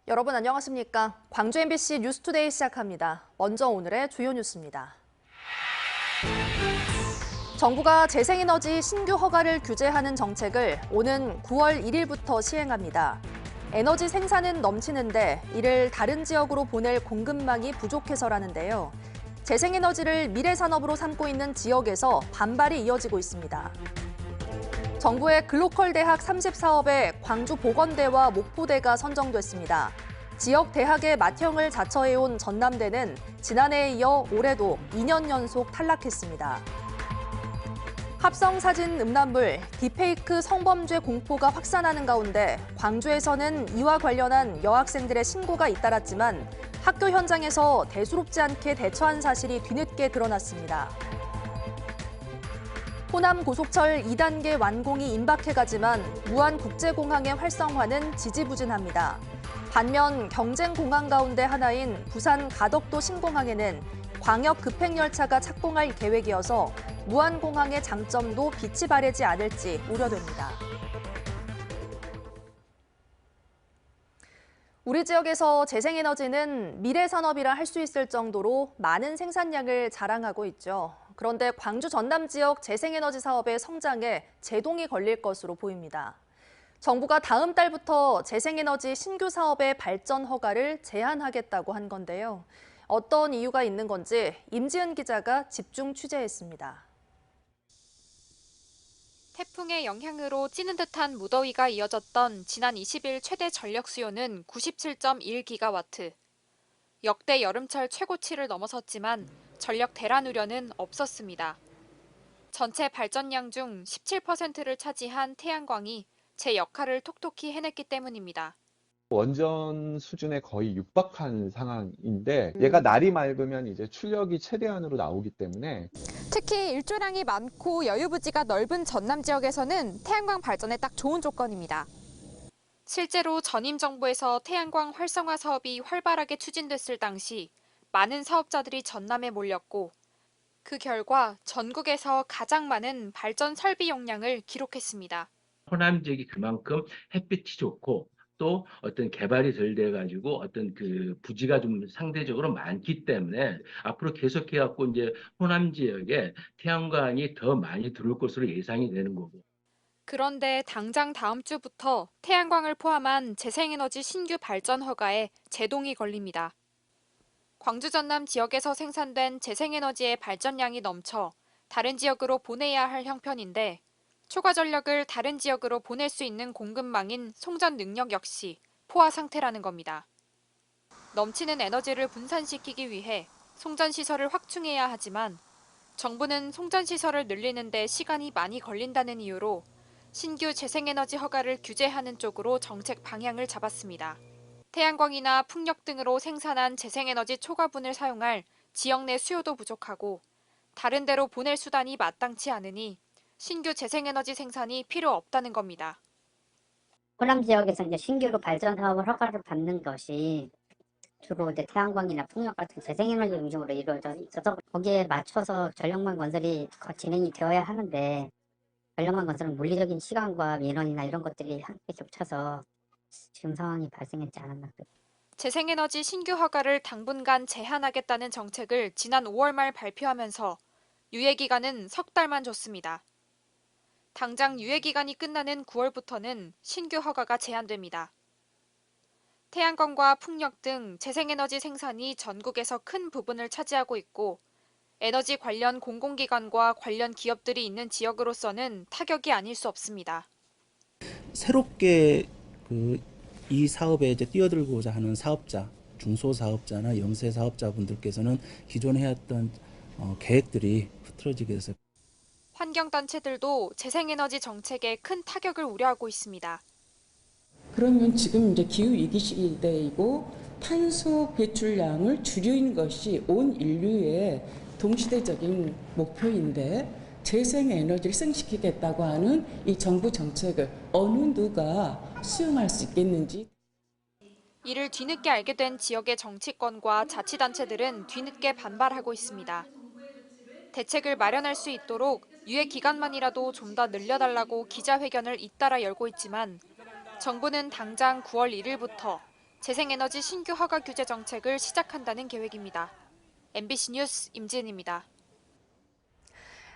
여러분 안녕하십니까? 광주 MBC 뉴스투데이 시작합니다. 먼저 오늘의 주요 뉴스입니다. 정부가 재생에너지 신규 허가를 규제하는 정책을 오는 9월 1일부터 시행합니다. 에너지 생산은 넘치는데 이를 다른 지역으로 보낼 공급망이 부족해서라는데요. 재생에너지를 미래산업으로 삼고 있는 지역에서 반발이 이어지고 있습니다. 정부의 글로컬 대학 30사업에 광주 보건대와 목포대가 선정됐습니다. 지역 대학의 맏형을 자처해온 전남대는 지난해에 이어 올해도 2년 연속 탈락했습니다. 합성사진 음란물, 딥페이크 성범죄 공포가 확산하는 가운데 광주에서는 이와 관련한 여학생들의 신고가 잇따랐지만 학교 현장에서 대수롭지 않게 대처한 사실이 뒤늦게 드러났습니다. 호남 고속철 2단계 완공이 임박해가지만 무안국제공항의 활성화는 지지부진합니다. 반면 경쟁공항 가운데 하나인 부산 가덕도 신공항에는 광역 급행열차가 착공할 계획이어서 무안공항의 장점도 빛이 바래지 않을지 우려됩니다. 우리 지역에서 재생에너지는 미래산업이라 할 수 있을 정도로 많은 생산량을 자랑하고 있죠. 그런데 광주 전남 지역 재생에너지 사업의 성장에 제동이 걸릴 것으로 보입니다. 정부가 다음 달부터 재생에너지 신규 사업의 발전 허가를 제한하겠다고 한 건데요. 어떤 이유가 있는 건지 임지은 기자가 집중 취재했습니다. 태풍의 영향으로 찌는 듯한 무더위가 이어졌던 지난 20일 최대 전력 수요는 97.1기가와트. 역대 여름철 최고치를 넘어섰지만 전력 대란 우려는 없었습니다. 전체 발전량 중 17%를 차지한 태양광이 제 역할을 톡톡히 해냈기 때문입니다. 원전 수준에 거의 육박한 상황인데 얘가 날이 맑으면 이제 출력이 최대한으로 나오기 때문에 특히 일조량이 많고 여유부지가 넓은 전남 지역에서는 태양광 발전에 딱 좋은 조건입니다. 실제로 전임 정부에서 태양광 활성화 사업이 활발하게 추진됐을 당시 많은 사업자들이 전남에 몰렸고 그 결과 전국에서 가장 많은 발전 설비 용량을 기록했습니다. 호남 지역이 그만큼 햇빛이 좋고 또 어떤 개발이 덜 돼가지고 어떤 그 부지가 좀 상대적으로 많기 때문에 앞으로 계속해갖고 이제 호남 지역에 태양광이 더 많이 들어올 것으로 예상이 되는 거고. 그런데 당장 다음 주부터 태양광을 포함한 재생에너지 신규 발전 허가에 제동이 걸립니다. 광주 전남 지역에서 생산된 재생에너지의 발전량이 넘쳐 다른 지역으로 보내야 할 형편인데 초과 전력을 다른 지역으로 보낼 수 있는 공급망인 송전 능력 역시 포화 상태라는 겁니다. 넘치는 에너지를 분산시키기 위해 송전 시설을 확충해야 하지만 정부는 송전 시설을 늘리는 데 시간이 많이 걸린다는 이유로 신규 재생에너지 허가를 규제하는 쪽으로 정책 방향을 잡았습니다. 태양광이나 풍력 등으로 생산한 재생에너지 초과분을 사용할 지역 내 수요도 부족하고 다른 데로 보낼 수단이 마땅치 않으니 신규 재생에너지 생산이 필요 없다는 겁니다. 호남 지역에서 이제 신규로 발전 사업을 허가를 받는 것이 주로 이제 태양광이나 풍력 같은 재생에너지 중심으로 이루어져 있어서 거기에 맞춰서 전력망 건설이 진행이 되어야 하는데 전력망 건설은 물리적인 시간과 민원이나 이런 것들이 함께 겹쳐서 지금 상황이 발생했지 않았나. 재생에너지 신규 허가를 당분간 제한하겠다는 정책을 지난 5월 말 발표하면서 유예기간은 석 달만 줬습니다. 당장 유예기간이 끝나는 9월부터는 신규 허가가 제한됩니다. 태양광과 풍력 등 재생에너지 생산이 전국에서 큰 부분을 차지하고 있고 에너지 관련 공공기관과 관련 기업들이 있는 지역으로서는 타격이 아닐 수 없습니다. 새롭게 이 사업에 이제 뛰어들고자 하는 사업자, 중소사업자나 영세사업자분들께서는 기존에 해왔던 계획들이 흐트러지게 돼서 환경단체들도 재생에너지 정책에 큰 타격을 우려하고 있습니다. 그러면 지금 이제 기후위기 시대이고 탄소 배출량을 줄이는 것이 온 인류의 동시대적인 목표인데 재생에너지를 승식시키겠다고 하는 이 정부 정책을 어느 누가 수용할 수 있겠는지. 이를 뒤늦게 알게 된 지역의 정치권과 자치단체들은 뒤늦게 반발하고 있습니다. 대책을 마련할 수 있도록 유예 기간만이라도 좀 더 늘려달라고 기자회견을 잇따라 열고 있지만 정부는 당장 9월 1일부터 재생에너지 신규 허가 규제 정책을 시작한다는 계획입니다. MBC 뉴스 임지은입니다.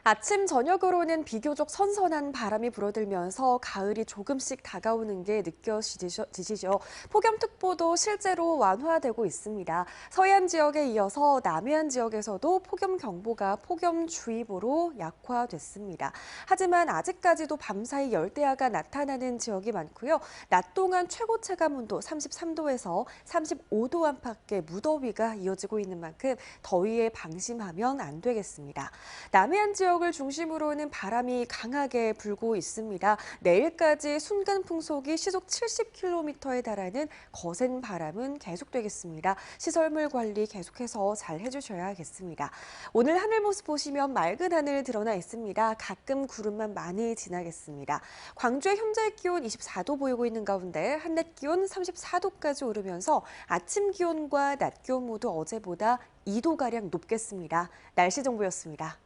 아침 저녁으로는 비교적 선선한 바람이 불어들면서 가을이 조금씩 다가오는 게 느껴지시죠? 폭염특보도 실제로 완화되고 있습니다. 서해안 지역에 이어서 남해안 지역에서도 폭염경보가 폭염주의보로 약화됐습니다. 하지만 아직까지도 밤사이 열대야가 나타나는 지역이 많고요. 낮 동안 최고 체감온도 33도에서 35도 안팎의 무더위가 이어지고 있는 만큼 더위에 방심하면 안 되겠습니다. 남해안 지역을 중심으로는 바람이 강하게 불고 있습니다. 내일까지 순간 풍속이 시속 70km에 달하는 거센 바람은 계속되겠습니다. 시설물 관리 계속해서 잘 해주셔야겠습니다. 오늘 하늘 모습 보시면 맑은 하늘 드러나 있습니다. 가끔 구름만 많이 지나겠습니다. 광주의 현재 기온 24도 보이고 있는 가운데 한낮 기온 34도까지 오르면서 아침 기온과 낮 기온 모두 어제보다 2도가량 높겠습니다. 날씨 정보였습니다.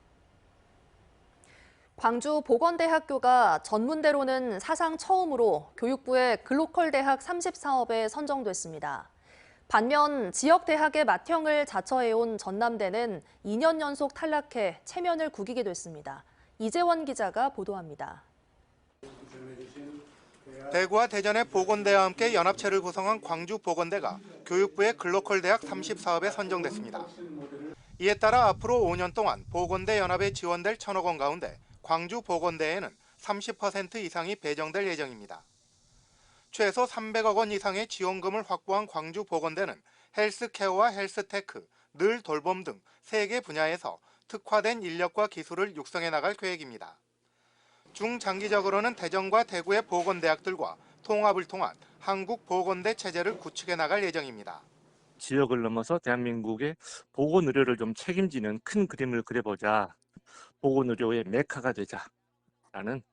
광주 보건대학교가 전문대로는 사상 처음으로 교육부의 글로컬 대학 30사업에 선정됐습니다. 반면 지역 대학의 맏형을 자처해온 전남대는 2년 연속 탈락해 체면을 구기게 됐습니다. 이재원 기자가 보도합니다. 대구와 대전의 보건대와 함께 연합체를 구성한 광주 보건대가 교육부의 글로컬 대학 30사업에 선정됐습니다. 이에 따라 앞으로 5년 동안 보건대 연합에 지원될 1,000억 원 가운데 광주 보건대에는 30% 이상이 배정될 예정입니다. 최소 300억 원 이상의 지원금을 확보한 광주 보건대는 헬스케어와 헬스테크, 늘 돌봄 등 3개 분야에서 특화된 인력과 기술을 육성해 나갈 계획입니다. 중장기적으로는 대전과 대구의 보건대학들과 통합을 통한 한국보건대 체제를 구축해 나갈 예정입니다. 지역을 넘어서 대한민국의 보건의료를 좀 책임지는 큰 그림을 그려보자. 보건의료의 메카가 되자라는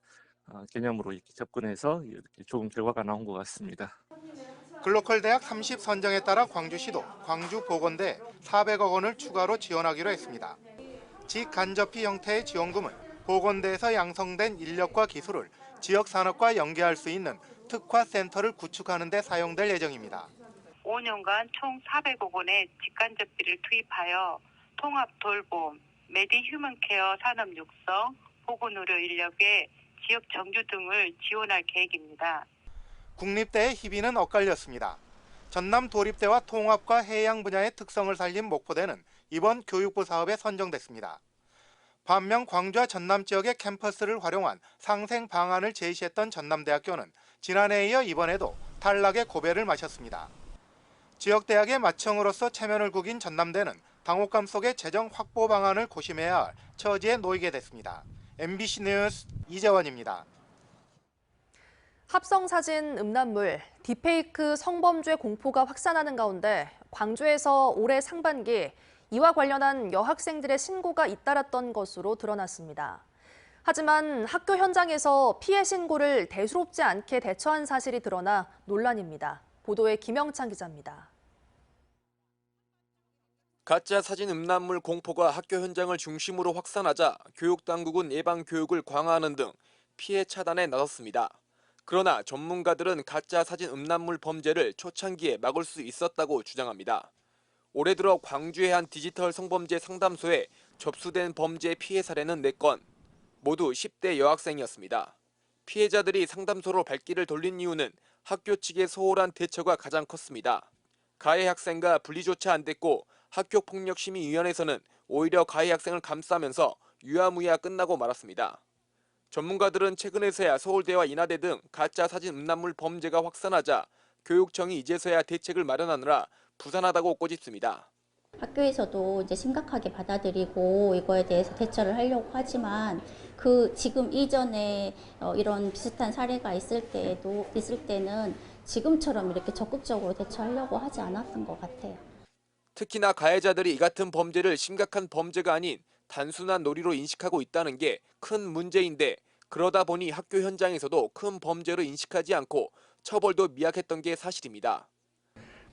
개념으로 이렇게 접근해서 이렇게 좋은 결과가 나온 것 같습니다. 글로컬 대학 30 선정에 따라 광주시도 광주보건대에 400억 원을 추가로 지원하기로 했습니다. 직간접히 형태의 지원금은 보건대에서 양성된 인력과 기술을 지역 산업과 연계할 수 있는 특화센터를 구축하는 데 사용될 예정입니다. 5년간 총 400억 원의 직간접비를 투입하여 통합 돌봄, 메디 휴먼케어 산업 육성, 보건의료 인력의 지역 정주 등을 지원할 계획입니다. 국립대의 희비는 엇갈렸습니다. 전남 도립대와 통합과 해양 분야의 특성을 살린 목포대는 이번 교육부 사업에 선정됐습니다. 반면 광주와 전남 지역의 캠퍼스를 활용한 상생 방안을 제시했던 전남대학교는 지난해에 이어 이번에도 탈락의 고배를 마셨습니다. 지역대학의 맏형으로서 체면을 구긴 전남대는 당혹감 속의 재정 확보 방안을 고심해야 할 처지에 놓이게 됐습니다. MBC 뉴스 이재원입니다. 합성사진 음란물, 딥페이크 성범죄 공포가 확산하는 가운데 광주에서 올해 상반기 이와 관련한 여학생들의 신고가 잇따랐던 것으로 드러났습니다. 하지만 학교 현장에서 피해 신고를 대수롭지 않게 대처한 사실이 드러나 논란입니다. 보도에 김영찬 기자입니다. 가짜 사진 음란물 공포가 학교 현장을 중심으로 확산하자 교육당국은 예방교육을 강화하는 등 피해 차단에 나섰습니다. 그러나 전문가들은 가짜 사진 음란물 범죄를 초창기에 막을 수 있었다고 주장합니다. 올해 들어 광주의 한 디지털 성범죄 상담소에 접수된 범죄 피해 사례는 4건, 모두 10대 여학생이었습니다. 피해자들이 상담소로 발길을 돌린 이유는 학교 측의 소홀한 대처가 가장 컸습니다. 가해 학생과 분리조차 안 됐고 학교폭력심의위원회에서는 오히려 가해 학생을 감싸면서 유야무야 끝나고 말았습니다. 전문가들은 최근에서야 서울대와 인하대 등 가짜 사진 음란물 범죄가 확산하자 교육청이 이제서야 대책을 마련하느라 부산하다고 꼬집습니다. 학교에서도 이제 심각하게 받아들이고 이거에 대해서 대처를 하려고 하지만 지금 이전에 이런 비슷한 사례가 있을 때는 지금처럼 이렇게 적극적으로 대처하려고 하지 않았던 것 같아요. 특히나 가해자들이 이 같은 범죄를 심각한 범죄가 아닌 단순한 놀이로 인식하고 있다는 게 큰 문제인데 그러다 보니 학교 현장에서도 큰 범죄로 인식하지 않고 처벌도 미약했던 게 사실입니다.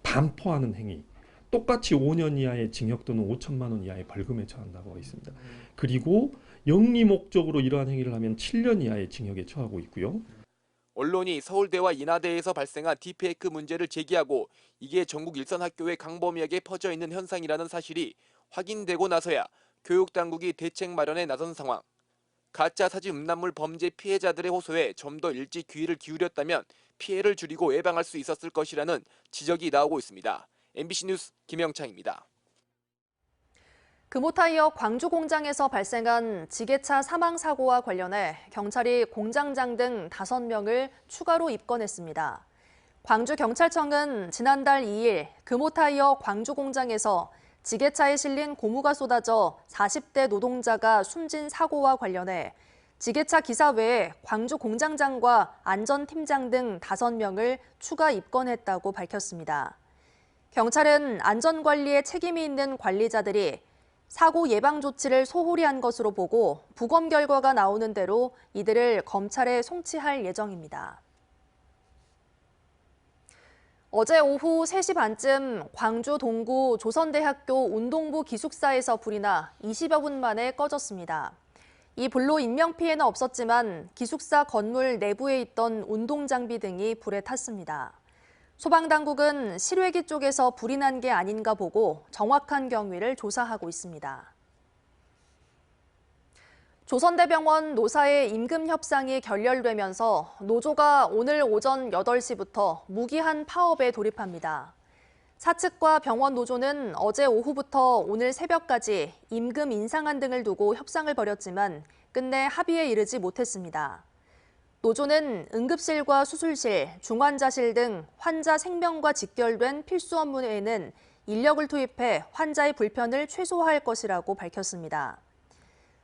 반포하는 행위, 똑같이 5년 이하의 징역 또는 5천만 원 이하의 벌금에 처한다고 있습니다. 그리고 영리 목적으로 이러한 행위를 하면 7년 이하의 징역에 처하고 있고요. 언론이 서울대와 인하대에서 발생한 딥페이크 문제를 제기하고 이게 전국 일선 학교에 광범위하게 퍼져 있는 현상이라는 사실이 확인되고 나서야 교육당국이 대책 마련에 나선 상황. 가짜 사진 음란물 범죄 피해자들의 호소에 좀 더 일찍 귀를 기울였다면 피해를 줄이고 예방할 수 있었을 것이라는 지적이 나오고 있습니다. MBC 뉴스 김영창입니다. 금호타이어 광주 공장에서 발생한 지게차 사망 사고와 관련해 경찰이 공장장 등 5명을 추가로 입건했습니다. 광주경찰청은 지난달 2일 금호타이어 광주 공장에서 지게차에 실린 고무가 쏟아져 40대 노동자가 숨진 사고와 관련해 지게차 기사 외에 광주 공장장과 안전팀장 등 5명을 추가 입건했다고 밝혔습니다. 경찰은 안전관리에 책임이 있는 관리자들이 사고 예방 조치를 소홀히 한 것으로 보고 부검 결과가 나오는 대로 이들을 검찰에 송치할 예정입니다. 어제 오후 3시 반쯤 광주 동구 조선대학교 운동부 기숙사에서 불이 나 20여 분 만에 꺼졌습니다. 이 불로 인명피해는 없었지만 기숙사 건물 내부에 있던 운동장비 등이 불에 탔습니다. 소방당국은 실외기 쪽에서 불이 난 게 아닌가 보고 정확한 경위를 조사하고 있습니다. 조선대병원 노사의 임금 협상이 결렬되면서 노조가 오늘 오전 8시부터 무기한 파업에 돌입합니다. 사측과 병원 노조는 어제 오후부터 오늘 새벽까지 임금 인상안 등을 두고 협상을 벌였지만 끝내 합의에 이르지 못했습니다. 노조는 응급실과 수술실, 중환자실 등 환자 생명과 직결된 필수 업무에는 인력을 투입해 환자의 불편을 최소화할 것이라고 밝혔습니다.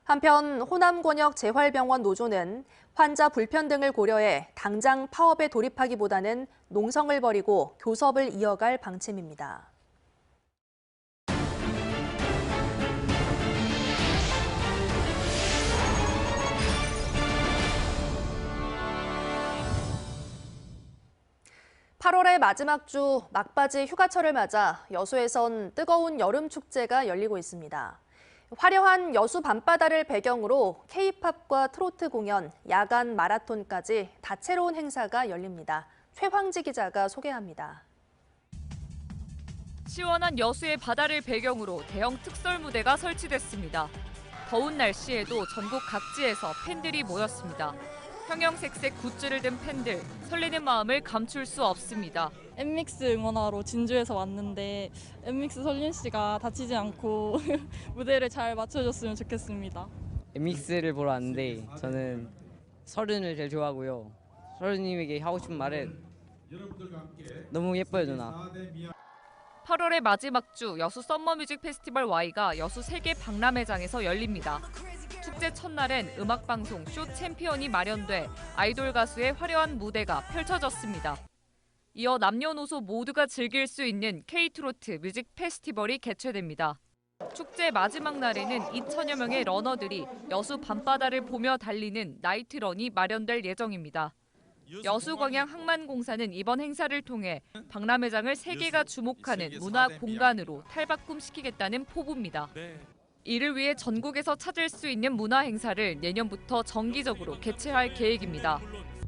한편 호남권역 재활병원 노조는 환자 불편 등을 고려해 당장 파업에 돌입하기보다는 농성을 벌이고 교섭을 이어갈 방침입니다. (8월의) 마지막 주 막바지 휴가철을 맞아 여수에선 뜨거운 여름 축제가 열리고 있습니다. 화려한 여수 밤바다를 배경으로 K-팝과 트로트 공연, 야간 마라톤까지 다채로운 행사가 열립니다. 최황지 기자가 소개합니다. 시원한 여수의 바다를 배경으로 대형 특설 무대가 설치됐습니다. 더운 날씨에도 전국 각지에서 팬들이 모였습니다. 형형색색 굿즈를 든 팬들, 설레는 마음을 감출 수 없습니다. 엠믹스 응원하러 진주에서 왔는데 엠믹스 설린 씨가 다치지 않고 무대를 잘 맞춰줬으면 좋겠습니다. 엠믹스를 보러 왔는데 저는 설은을 제일 좋아하고요. 설은님에게 하고 싶은 말은 너무 예뻐요, 누나. 8월의 마지막 주 여수 썸머뮤직 페스티벌 Y가 여수 세계 박람회장에서 열립니다. 축제 첫날엔 음악방송 쇼 챔피언이 마련돼 아이돌 가수의 화려한 무대가 펼쳐졌습니다. 이어 남녀노소 모두가 즐길 수 있는 K-트로트 뮤직 페스티벌이 개최됩니다. 축제 마지막 날에는 2천여 명의 러너들이 여수 밤바다를 보며 달리는 나이트런이 마련될 예정입니다. 여수광양항만공사는 이번 행사를 통해 박람회장을 세계가 주목하는 문화 공간으로 탈바꿈시키겠다는 포부입니다. 이를 위해 전국에서 찾을 수 있는 문화 행사를 내년부터 정기적으로 개최할 계획입니다.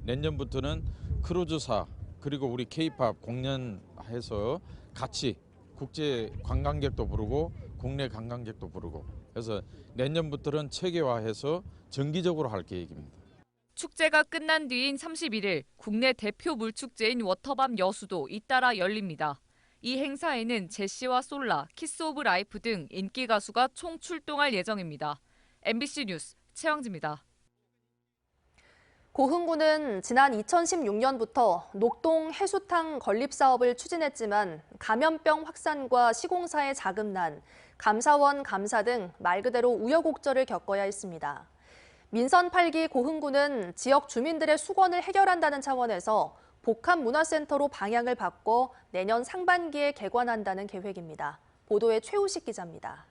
내년부터는 크루즈사 그리고 우리 K-팝 공연해서 같이 국제 관광객도 부르고 국내 관광객도 부르고 그래서 내년부터는 체계화해서 정기적으로 할 계획입니다. 축제가 끝난 뒤인 31일 국내 대표 물축제인 워터밤 여수도 잇따라 열립니다. 이 행사에는 제시와 솔라, 키스 오브 라이프 등 인기 가수가 총 출동할 예정입니다. MBC 뉴스 최황지입니다. 고흥군은 지난 2016년부터 녹동 해수탕 건립 사업을 추진했지만 감염병 확산과 시공사의 자금난, 감사원 감사 등 말 그대로 우여곡절을 겪어야 했습니다. 민선 8기 고흥군은 지역 주민들의 수건을 해결한다는 차원에서 복합문화센터로 방향을 바꿔 내년 상반기에 개관한다는 계획입니다. 보도에 최우식 기자입니다.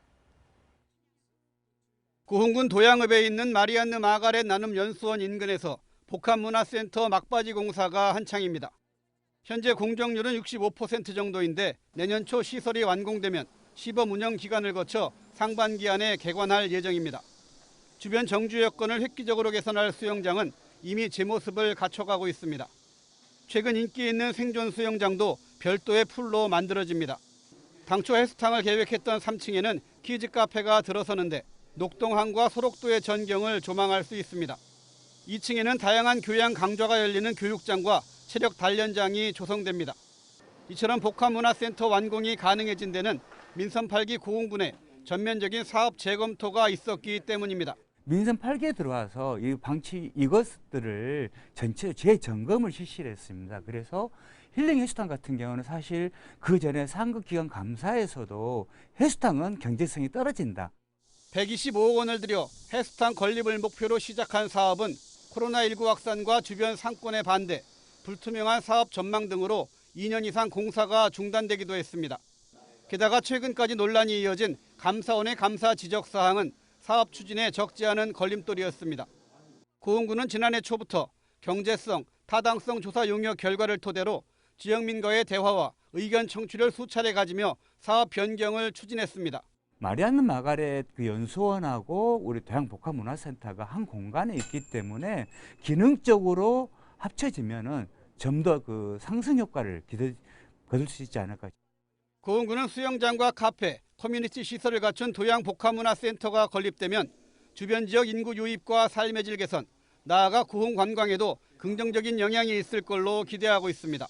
고흥군 도양읍에 있는 마리안느 마가렛 나눔 연수원 인근에서 복합문화센터 막바지 공사가 한창입니다. 현재 공정률은 65% 정도인데 내년 초 시설이 완공되면 시범 운영 기간을 거쳐 상반기 안에 개관할 예정입니다. 주변 정주 여건을 획기적으로 개선할 수영장은 이미 제 모습을 갖춰가고 있습니다. 최근 인기 있는 생존 수영장도 별도의 풀로 만들어집니다. 당초 해수탕을 계획했던 3층에는 키즈 카페가 들어서는데 녹동항과 소록도의 전경을 조망할 수 있습니다. 2층에는 다양한 교양 강좌가 열리는 교육장과 체력 단련장이 조성됩니다. 이처럼 복합문화센터 완공이 가능해진 데는 민선 8기 고흥군의 전면적인 사업 재검토가 있었기 때문입니다. 민선 8기에 들어와서 이 방치 이것들을 전체 재점검을 실시를 했습니다. 그래서 힐링 해수탕 같은 경우는 사실 그 전에 상급기관 감사에서도 해수탕은 경제성이 떨어진다. 125억 원을 들여 해수탕 건립을 목표로 시작한 사업은 코로나19 확산과 주변 상권의 반대, 불투명한 사업 전망 등으로 2년 이상 공사가 중단되기도 했습니다. 게다가 최근까지 논란이 이어진 감사원의 감사 지적 사항은 사업 추진에 적지 않은 걸림돌이었습니다. 고흥군은 지난해 초부터 경제성, 타당성 조사 용역 결과를 토대로 지역민과의 대화와 의견 청취를 수차례 가지며 사업 변경을 추진했습니다. 마리안느 마가렛 그 연수원하고 우리 도양복합문화센터가 한 공간에 있기 때문에 기능적으로 합쳐지면은 좀 더 그 상승 효과를 거둘 수 있지 않을까. 고흥군은 수영장과 카페, 커뮤니티 시설을 갖춘 도양복합문화센터가 건립되면 주변 지역 인구 유입과 삶의 질 개선, 나아가 고흥 관광에도 긍정적인 영향이 있을 걸로 기대하고 있습니다.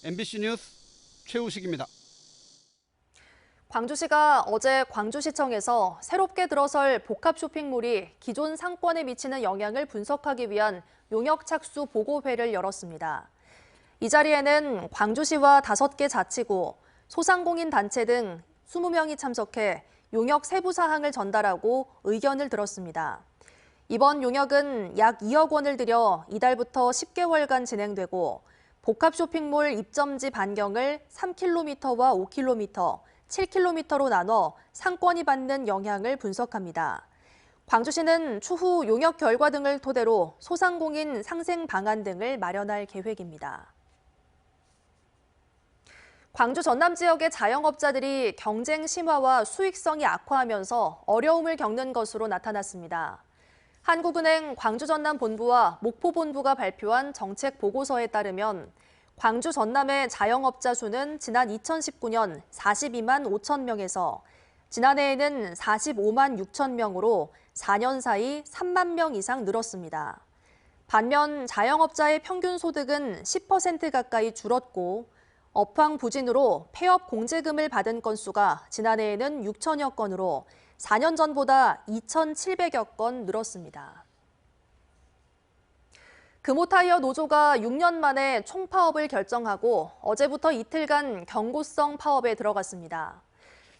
MBC 뉴스 최우식입니다. 광주시가 어제 광주시청에서 새롭게 들어설 복합 쇼핑몰이 기존 상권에 미치는 영향을 분석하기 위한 용역 착수 보고회를 열었습니다. 이 자리에는 광주시와 5개 자치구, 소상공인 단체 등 20명이 참석해 용역 세부 사항을 전달하고 의견을 들었습니다. 이번 용역은 약 2억 원을 들여 이달부터 10개월간 진행되고 복합 쇼핑몰 입점지 반경을 3km와 5km, 7km로 나눠 상권이 받는 영향을 분석합니다. 광주시는 추후 용역 결과 등을 토대로 소상공인 상생 방안 등을 마련할 계획입니다. 광주 전남 지역의 자영업자들이 경쟁 심화와 수익성이 악화하면서 어려움을 겪는 것으로 나타났습니다. 한국은행 광주 전남 본부와 목포 본부가 발표한 정책 보고서에 따르면 광주 전남의 자영업자 수는 지난 2019년 42만 5천 명에서 지난해에는 45만 6천 명으로 4년 사이 3만 명 이상 늘었습니다. 반면 자영업자의 평균 소득은 10% 가까이 줄었고 업황 부진으로 폐업 공제금을 받은 건수가 지난해에는 6천여 건으로 4년 전보다 2,700여 건 늘었습니다. 금호타이어 노조가 6년 만에 총파업을 결정하고 어제부터 이틀간 경고성 파업에 들어갔습니다.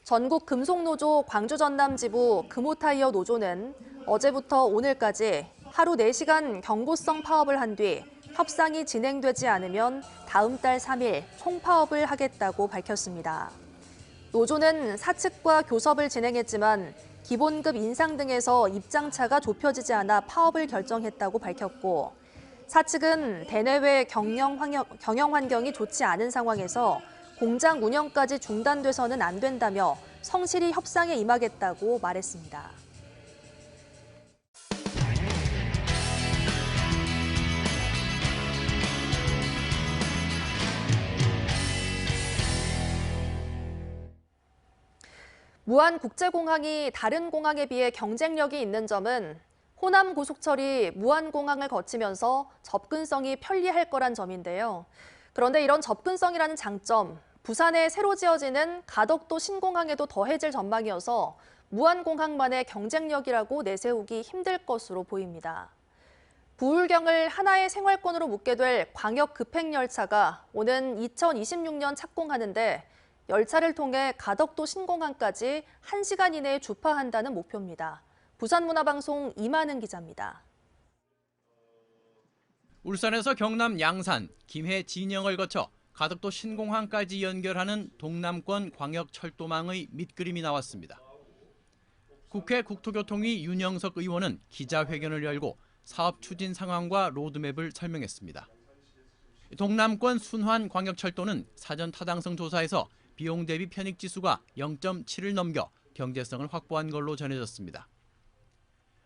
전국 금속노조 광주 전남 지부 금호타이어 노조는 어제부터 오늘까지 하루 4시간 경고성 파업을 한 뒤 협상이 진행되지 않으면 다음 달 3일 총파업을 하겠다고 밝혔습니다. 노조는 사측과 교섭을 진행했지만 기본급 인상 등에서 입장차가 좁혀지지 않아 파업을 결정했다고 밝혔고 사측은 대내외 경영 환경이 좋지 않은 상황에서 공장 운영까지 중단돼서는 안 된다며 성실히 협상에 임하겠다고 말했습니다. 무안국제공항이 다른 공항에 비해 경쟁력이 있는 점은 호남 고속철이 무안공항을 거치면서 접근성이 편리할 거란 점인데요. 그런데 이런 접근성이라는 장점, 부산에 새로 지어지는 가덕도 신공항에도 더해질 전망이어서 무안공항만의 경쟁력이라고 내세우기 힘들 것으로 보입니다. 부울경을 하나의 생활권으로 묶게 될 광역 급행열차가 오는 2026년 착공하는데 열차를 통해 가덕도 신공항까지 1시간 이내에 주파한다는 목표입니다. 부산문화방송 이만은 기자입니다. 울산에서 경남 양산, 김해 진영을 거쳐 가덕도 신공항까지 연결하는 동남권 광역철도망의 밑그림이 나왔습니다. 국회 국토교통위 윤영석 의원은 기자회견을 열고 사업 추진 상황과 로드맵을 설명했습니다. 동남권 순환 광역철도는 사전 타당성 조사에서 비용 대비 편익지수가 0.7을 넘겨 경제성을 확보한 걸로 전해졌습니다.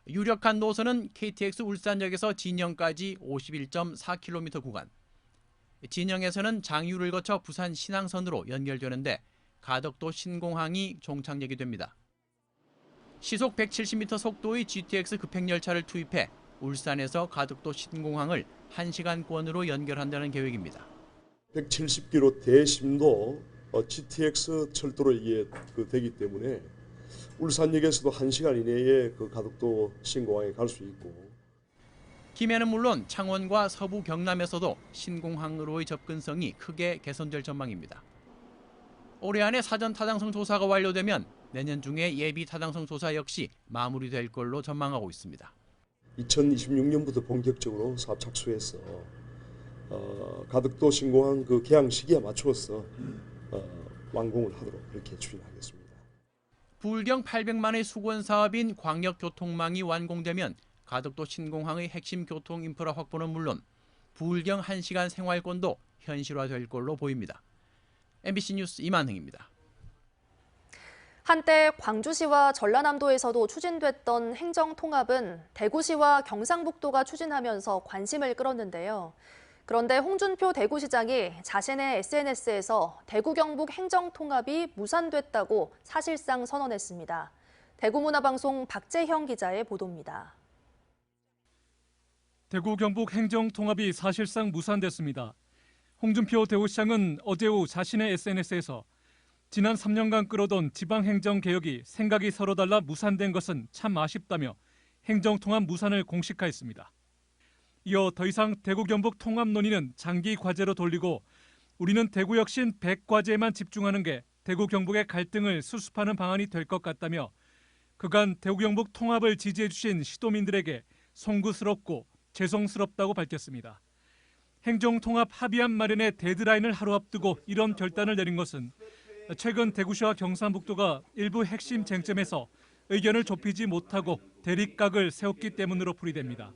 유력한 노선은 KTX 울산역에서 진영까지 51.4km 구간. 진영에서는 장유를 거쳐 부산 신항선으로 연결되는데 가덕도 신공항이 종착역이 됩니다. 시속 170m 속도의 GTX 급행열차를 투입해 울산에서 가덕도 신공항을 1시간권으로 연결한다는 계획입니다. 170km 대심도 GTX 철도로 이게 되기 때문에 울산역에서도 1시간 이내에 그 가덕도 신공항에 갈 수 있고. 김해는 물론 창원과 서부 경남에서도 신공항으로의 접근성이 크게 개선될 전망입니다. 올해 안에 사전 타당성 조사가 완료되면 내년 중에 예비 타당성 조사 역시 마무리될 걸로 전망하고 있습니다. 2026년부터 본격적으로 사업 착수해서 가덕도 신공항 그 개항 시기에 맞추어서 완공을 하도록 그렇게 추진하겠습니다. 부울경 800만의 수건 사업인 광역교통망이 완공되면 가덕도 신공항의 핵심 교통 인프라 확보는 물론 부울경 1시간 생활권도 현실화될 걸로 보입니다. MBC 뉴스 이만흥입니다. 한때 광주시와 전라남도에서도 추진됐던 행정통합은 대구시와 경상북도가 추진하면서 관심을 끌었는데요. 그런데 홍준표 대구시장이 자신의 SNS에서 대구 경북 행정통합이 무산됐다고 사실상 선언했습니다. 대구문화방송 박재형 기자의 보도입니다. 대구 경북 행정통합이 사실상 무산됐습니다. 홍준표 대구시장은 어제 오후 자신의 SNS에서 지난 3년간 끌어던 지방행정개혁이 생각이 서로 달라 무산된 것은 참 아쉽다며 행정통합 무산을 공식화했습니다. 이어 더 이상 대구 경북 통합 논의는 장기 과제로 돌리고 우리는 대구 혁신 100과제에만 집중하는 게 대구 경북의 갈등을 수습하는 방안이 될 것 같다며 그간 대구 경북 통합을 지지해 주신 시도민들에게 송구스럽고 죄송스럽다고 밝혔습니다. 행정통합 합의안 마련의 데드라인을 하루 앞두고 이런 결단을 내린 것은 최근 대구시와 경상북도가 일부 핵심 쟁점에서 의견을 좁히지 못하고 대립각을 세웠기 때문으로 풀이됩니다.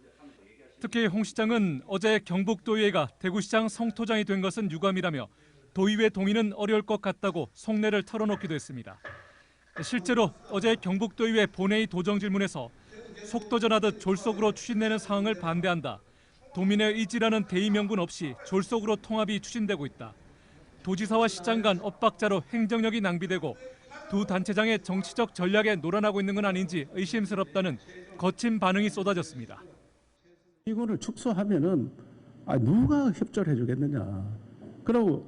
특히 홍 시장은 어제 경북도의회가 대구시장 성토장이 된 것은 유감이라며 도의회 동의는 어려울 것 같다고 속내를 털어놓기도 했습니다. 실제로 어제 경북도의회 본회의 도정 질문에서 속도전하듯 졸속으로 추진되는 상황을 반대한다. 도민의 의지라는 대의 명분 없이 졸속으로 통합이 추진되고 있다. 도지사와 시장 간 엇박자로 행정력이 낭비되고 두 단체장의 정치적 전략에 놀아나고 있는 건 아닌지 의심스럽다는 거친 반응이 쏟아졌습니다. 이거를 축소하면은 누가 협조를 해주겠느냐. 그리고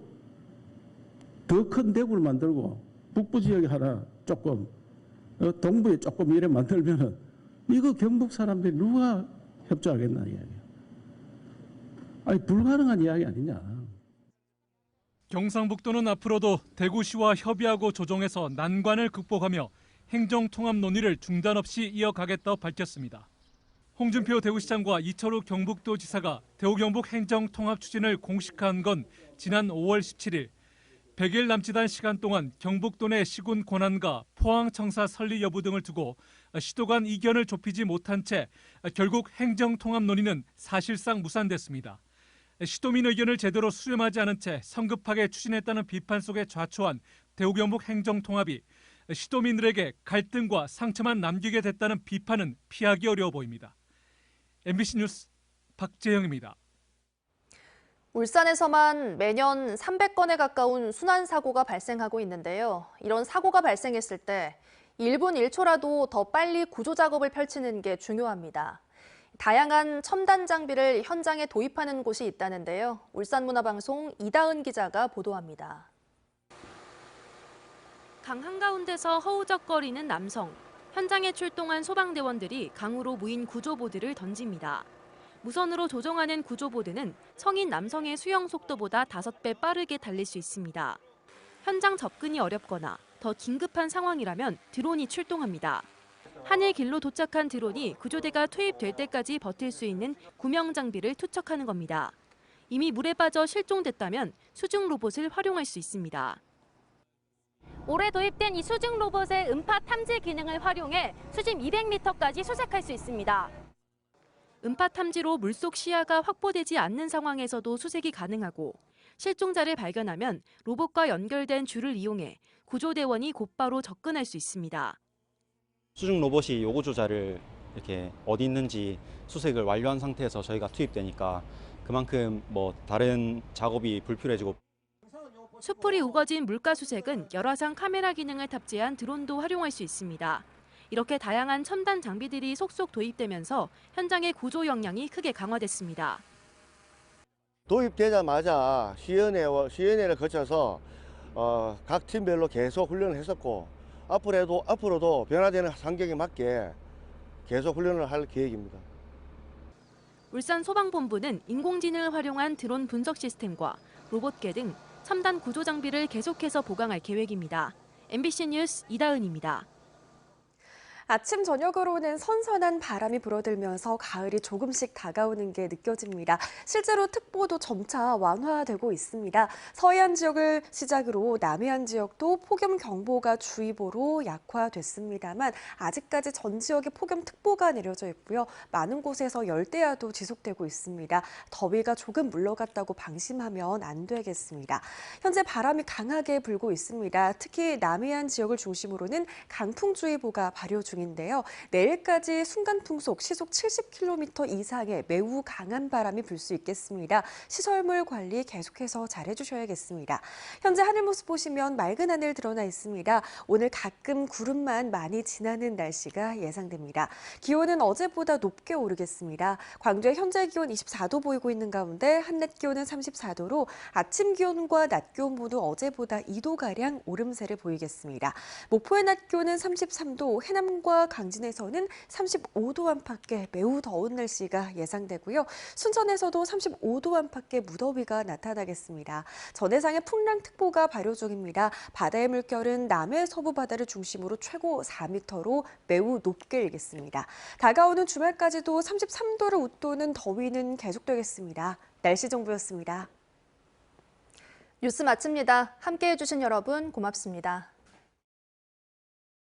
더 큰 대구를 만들고 북부 지역에 하나 조금 동부에 조금 이래 만들면은 이거 경북 사람들이 누가 협조하겠나 이야기야. 불가능한 이야기 아니냐. 경상북도는 앞으로도 대구시와 협의하고 조정해서 난관을 극복하며 행정통합 논의를 중단 없이 이어가겠다고 밝혔습니다. 홍준표 대구시장과 이철우 경북도지사가 대구 경북 행정통합 추진을 공식화한 건 지난 5월 17일. 100일 남짓 한 시간 동안 경북도 내 시군 권한과 포항청사 설립 여부 등을 두고 시도 간 이견을 좁히지 못한 채 결국 행정통합 논의는 사실상 무산됐습니다. 시도민 의견을 제대로 수렴하지 않은 채 성급하게 추진했다는 비판 속에 좌초한 대구 경북 행정통합이 시도민들에게 갈등과 상처만 남기게 됐다는 비판은 피하기 어려워 보입니다. MBC 뉴스 박재형입니다. 울산에서만 매년 300건에 가까운 순환사고가 발생하고 있는데요. 이런 사고가 발생했을 때 1분 1초라도 더 빨리 구조 작업을 펼치는 게 중요합니다. 다양한 첨단 장비를 현장에 도입하는 곳이 있다는데요. 울산문화방송 이다은 기자가 보도합니다. 강 한가운데서 허우적거리는 남성. 현장에 출동한 소방대원들이 강으로 무인 구조보드를 던집니다. 무선으로 조정하는 구조보드는 성인 남성의 수영 속도보다 5배 빠르게 달릴 수 있습니다. 현장 접근이 어렵거나 더 긴급한 상황이라면 드론이 출동합니다. 하늘 길로 도착한 드론이 구조대가 투입될 때까지 버틸 수 있는 구명 장비를 투척하는 겁니다. 이미 물에 빠져 실종됐다면 수중 로봇을 활용할 수 있습니다. 올해 도입된 이 수중 로봇의 음파 탐지 기능을 활용해 수심 200m까지 수색할 수 있습니다. 음파 탐지로 물속 시야가 확보되지 않는 상황에서도 수색이 가능하고 실종자를 발견하면 로봇과 연결된 줄을 이용해 구조대원이 곧바로 접근할 수 있습니다. 수중 로봇이 요구 조작을 이렇게 어디 있는지 수색을 완료한 상태에서 저희가 투입되니까 그만큼 뭐 다른 작업이 불필요해지고. 숯불이 우거진 물가 수색은 열화상 카메라 기능을 탑재한 드론도 활용할 수 있습니다. 이렇게 다양한 첨단 장비들이 속속 도입되면서 현장의 구조 역량이 크게 강화됐습니다. 도입되자마자 시연회를 거쳐서 각 팀별로 계속 훈련을 했었고 앞으로도 변화되는 환경에 맞게 계속 훈련을 할 계획입니다. 울산 소방본부는 인공지능을 활용한 드론 분석 시스템과 로봇계 등 첨단 구조 장비를 계속해서 보강할 계획입니다. MBC 뉴스 이다은입니다. 아침 저녁으로는 선선한 바람이 불어들면서 가을이 조금씩 다가오는 게 느껴집니다. 실제로 특보도 점차 완화되고 있습니다. 서해안 지역을 시작으로 남해안 지역도 폭염경보가 주의보로 약화됐습니다만 아직까지 전 지역에 폭염특보가 내려져 있고요. 많은 곳에서 열대야도 지속되고 있습니다. 더위가 조금 물러갔다고 방심하면 안 되겠습니다. 현재 바람이 강하게 불고 있습니다. 특히 남해안 지역을 중심으로는 강풍주의보가 발효 중인데요. 내일까지 순간풍속 시속 70km 이상의 매우 강한 바람이 불 수 있겠습니다. 시설물 관리 계속해서 잘 해주셔야겠습니다. 현재 하늘 모습 보시면 맑은 하늘 드러나 있습니다. 오늘 가끔 구름만 많이 지나는 날씨가 예상됩니다. 기온은 어제보다 높게 오르겠습니다. 광주의 현재 기온 24도 보이고 있는 가운데 한낮 기온은 34도로 아침 기온과 낮 기온 모두 어제보다 2도가량 오름세를 보이겠습니다. 목포의 낮 기온은 33도, 해남과 강진에서는 35도 안팎의 매우 더운 날씨가 예상되고요. 순천에서도 35도 안팎의 무더위가 나타나겠습니다. 전해상의 풍랑특보가 발효 중입니다. 바다의 물결은 남해 서부 바다를 중심으로 최고 4m로 매우 높게 일겠습니다. 다가오는 주말까지도 33도를 웃도는 더위는 계속되겠습니다. 날씨 정보였습니다. 뉴스 마칩니다. 함께해 주신 여러분 고맙습니다.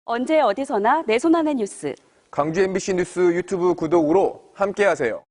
언제 어디서나 내 손 안의 뉴스. 광주 MBC 뉴스 유튜브 구독으로 함께하세요.